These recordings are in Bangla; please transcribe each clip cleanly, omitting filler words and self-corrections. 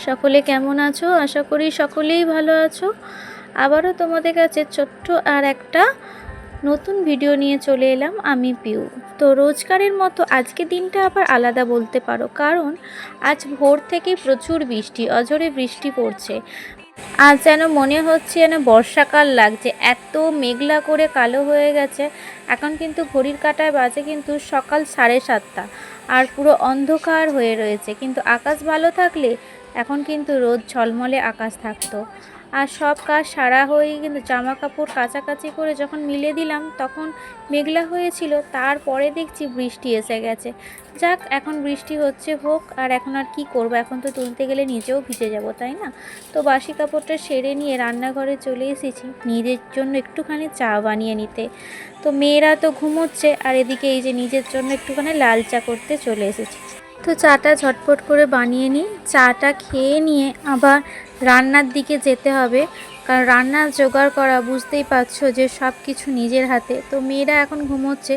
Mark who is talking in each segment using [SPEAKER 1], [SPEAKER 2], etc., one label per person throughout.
[SPEAKER 1] সকলে কেমন আছো? আশা করি সকলেই ভালো আছো। আবারও তোমাদের কাছে ছোট্ট আর একটা নতুন ভিডিও নিয়ে চলে এলাম আমি পিউ। তো রোজকারের মতো আজকে দিনটা আবার আলাদা বলতে পারো, কারণ আজ ভোর থেকে প্রচুর বৃষ্টি, অঝরে বৃষ্টি পড়ছে। আজ যেন মনে হচ্ছে যেন বর্ষাকাল লাগছে, এত মেঘলা করে কালো হয়ে গেছে। এখন কিন্তু ঘড়ির কাঁটায় বাজে কিন্তু সকাল 7:30, আর পুরো অন্ধকার হয়ে রয়েছে। কিন্তু আকাশ ভালো থাকলে এখন কিন্তু রোদ ঝলমলে আকাশ থাকতো। আর সব কাজ সারা হয়ে কিন্তু জামা কাপড় কাচাকাচি করে যখন মিলে দিলাম তখন মেঘলা হয়েছিল, তারপরে দেখছি বৃষ্টি এসে গেছে। যাক, এখন বৃষ্টি হচ্ছে হোক, আর এখন আর কি করব, এখন তো তুলতে গেলে নিজেও ভিজে যাব, তাই না? তো বাসি কাপড়টা সেরে নিয়ে রান্নাঘরে চলে এসেছি নিজের জন্য একটুখানি চা বানিয়ে নিতে। তো মেয়েরা তো ঘুমোচ্ছে, আর এদিকে এই যে নিজের জন্য একটুখানি লাল চা করতে চলে এসেছি। তো চাটা ঝটপট করে বানিয়ে নিই, চাটা খেয়ে নিয়ে আবার রান্নার দিকে যেতে হবে, কারণ রান্নার জোগাড় করা বুঝতেই পারছো যে সব কিছু নিজের হাতে। তো মেয়েরা এখন ঘুমোচ্ছে,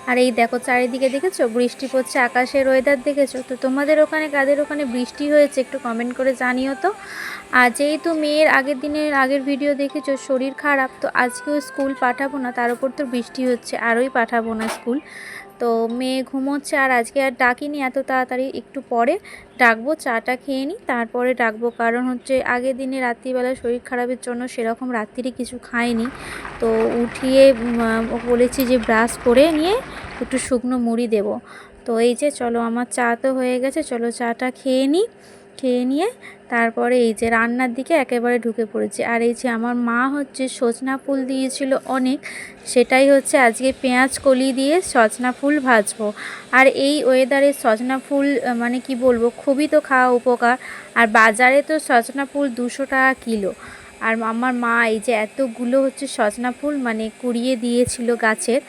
[SPEAKER 1] আর এই দেখো চারিদিকে দেখেছো বৃষ্টি পড়ছে, আকাশের ওয়েদার দেখেছো? তো তোমাদের ওখানে কাদের ওখানে বৃষ্টি হয়েছে একটু কমেন্ট করে জানিও তো। আর যেহেতু মেয়ের আগের ভিডিও দেখেছো শরীর খারাপ, তো আজকেও স্কুল পাঠাবো না, তার উপর তো বৃষ্টি হচ্ছে, আরোই পাঠাবো না স্কুল। তো মেয়ে ঘুমোচ্ছে, আর আজকে আর ডাকিনি এত তাড়াতাড়ি, একটু পরে ডাকবো। চাটা খেয়ে নিই তারপরে ডাকবো, কারণ হচ্ছে আগের দিনে রাত্রিবেলা শরীর খারাপের জন্য সেরকম রাত্রিরে কিছু খাইনি। তো উঠিয়ে বলেছি যে ব্রাশ করে নিয়ে একটু শুকনো মুড়ি দেবো। তো এই যে চলো, আমার চা তো হয়ে গেছে, চলো চাটা খেয়ে নিই। খেয়ে নিয়ে তারপরে এই যে রান্নার দিকে একেবারে ঢুকে পড়েছি। আর এই যে আমার মা হচ্ছে সজনা ফুল দিয়েছিল অনেক, সেটাই হচ্ছে আজকে পেঁয়াজ কলি দিয়ে সজনা ফুল ভাজবো। আর এই ওয়েদারে সজনা ফুল মানে কি বলবো, খুবই তো খাওয়া উপকার। আর বাজারে তো সজনা ফুল 200 টাকা কিলো। আর আমার মা এই যে এতগুলো হচ্ছে সজনা ফুল মানে কুড়িয়ে দিয়েছিল গাছের,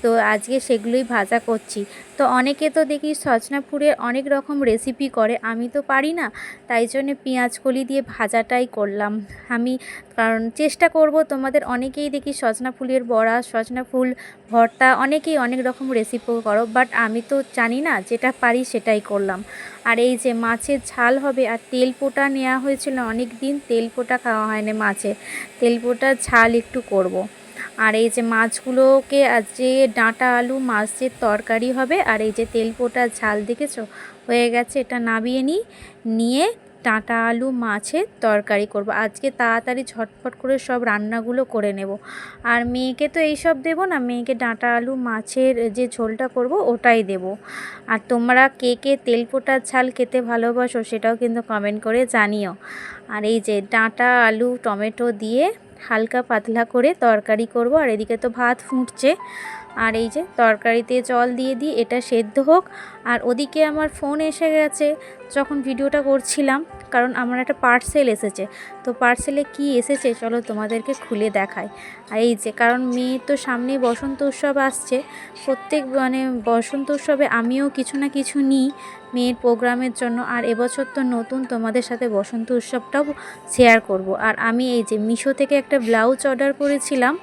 [SPEAKER 1] তো আজকে সেগুলোই ভাজা করছি। তো অনেকে তো দেখি সজনা ফুলের অনেক রকম রেসিপি করে, আমি তো পারি না, তাই জন্যে পেঁয়াজ কলি দিয়ে ভাজাটাই করলাম আমি। কারণ চেষ্টা করব, তোমাদের অনেকেই দেখি সজনা ফুলের বড়া, সজনা ফুল ভর্তা, অনেকেই অনেক রকম রেসিপি করো, বাট আমি তো জানি না, যেটা পারি সেটাই করলাম। আর এই যে মাছের ঝাল হবে, আর তেল পোটা নেওয়া হয়েছিল অনেক দিন, তেল পোটা খাওয়া হয়নি মাছের, তেল পোটার ঝাল একটু করব। আর এই যে মাছগুলোকে আজকে ডাঁটা আলু মাছের তরকারি হবে, আর এই যে তেল পোটা ঝাল দেখেছো হয়ে গেছে, এটা নামিয়ে নিয়ে ডাঁটা আলু মাছের তরকারি করব। আজকে তাড়াতাড়ি ঝটফট করে সব রান্নাগুলো করে নেব। আর মেয়েকে তো এইসব দেবো না, মেয়েকে ডাঁটা আলু মাছের যে ঝোলটা করব ওটাই দেব। আর তোমরা কে কে তেল পোটার ঝাল খেতে ভালোবাসো সেটাও কিন্তু কমেন্ট করে জানিও। আর এই যে ডাঁটা আলু টমেটো দিয়ে হালকা পাতলা করে তরকারি করব। আর এদিকে তো ভাত ফুটছে, আর এই যে তরকারিতে জল দিয়ে দিই, এটা সেদ্ধ হোক। আর ওদিকে আমার ফোন এসে গেছে যখন ভিডিওটা করছিলাম, কারণ আমার একটা পার্সেল এসেছে। তো পার্সেলে কি এসেছে চলো তোমাদেরকে খুলে দেখাই। আর এই যে, কারণ মেয়ের তো সামনেই বসন্ত উৎসব আসছে, প্রত্যেক মানে বসন্ত উৎসবে আমিও কিছু না কিছু নিই মেয়ের প্রোগ্রামের জন্য। আর এবছর তো নতুন, তোমাদের সাথে বসন্ত উৎসবটাও শেয়ার করব। আর আমি এই যে মিশো থেকে একটা ব্লাউজ অর্ডার করেছিলাম,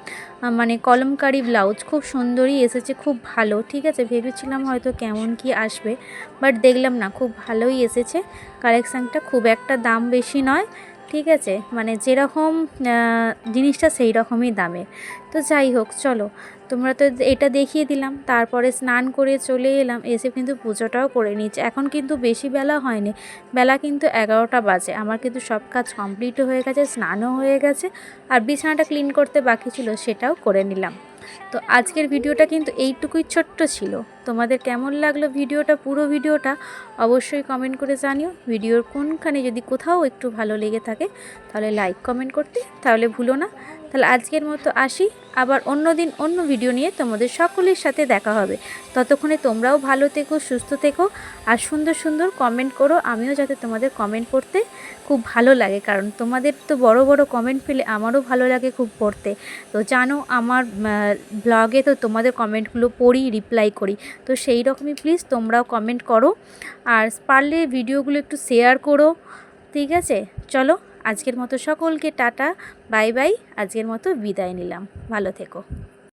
[SPEAKER 1] মানে কলমকারি ব্লাউজ, খুব সুন্দরই এসেছে, খুব ভালো। ঠিক আছে, ভেবেছিলাম হয়তো কেমন কি আসবে, বাট দেখলাম না, খুব ভালোই এসেছে। কালেকশানটা খুব একটা দাম বেশি নয়, ঠিক আছে, মানে যেরকম জিনিসটা সেই রকমই দামের। তো যাই হোক, চলো, তোমরা তো এটা দেখিয়ে দিলাম, তারপরে স্নান করে চলে এলাম, এসে কিন্তু পুজোটাও করে নিচ্ছে। এখন কিন্তু বেশি বেলা হয়নি, বেলা কিন্তু 11টা বাজে। আমার কিন্তু সব কাজ কমপ্লিটও হয়ে গেছে, স্নানও হয়ে গেছে, আর বিছানাটা ক্লিন করতে বাকি ছিল সেটাও করে নিলাম। তো আজকের ভিডিওটা কিন্তু এইটুকুই ছোট্ট ছিল। তোমাদের কেমন লাগলো ভিডিওটা, পুরো ভিডিওটা অবশ্যই কমেন্ট করে জানিও। ভিডিওর কোনখানে যদি কোথাও একটু ভালো লেগে থাকে তাহলে লাইক কমেন্ট করতে তাহলে ভুলো না। তাহলে আজকের মতো আসি, আবার অন্য দিন অন্য ভিডিও নিয়ে তোমাদের সকলের সাথে দেখা হবে। ততক্ষণে তোমরাও ভালো থেকো, সুস্থ থেকো, আর সুন্দর সুন্দর কমেন্ট করো, আমিও যাতে তোমাদের কমেন্ট পড়তে খুব ভালো লাগে, কারণ তোমাদের তো বড় বড় কমেন্ট পেলে আমারও ভালো লাগে খুব পড়তে। তো জানো আমার ব্লগে তো তোমাদের কমেন্টগুলো পড়ি, রিপ্লাই করি, তো সেই রকমই প্লিজ তোমরাও কমেন্ট করো, আর পারলে ভিডিওগুলো একটু শেয়ার করো। ঠিক আছে, চলো আজকের মতো সকলকে টাটা, বাই বাই, আজকের মতো বিদায় নিলাম, ভালো থেকো।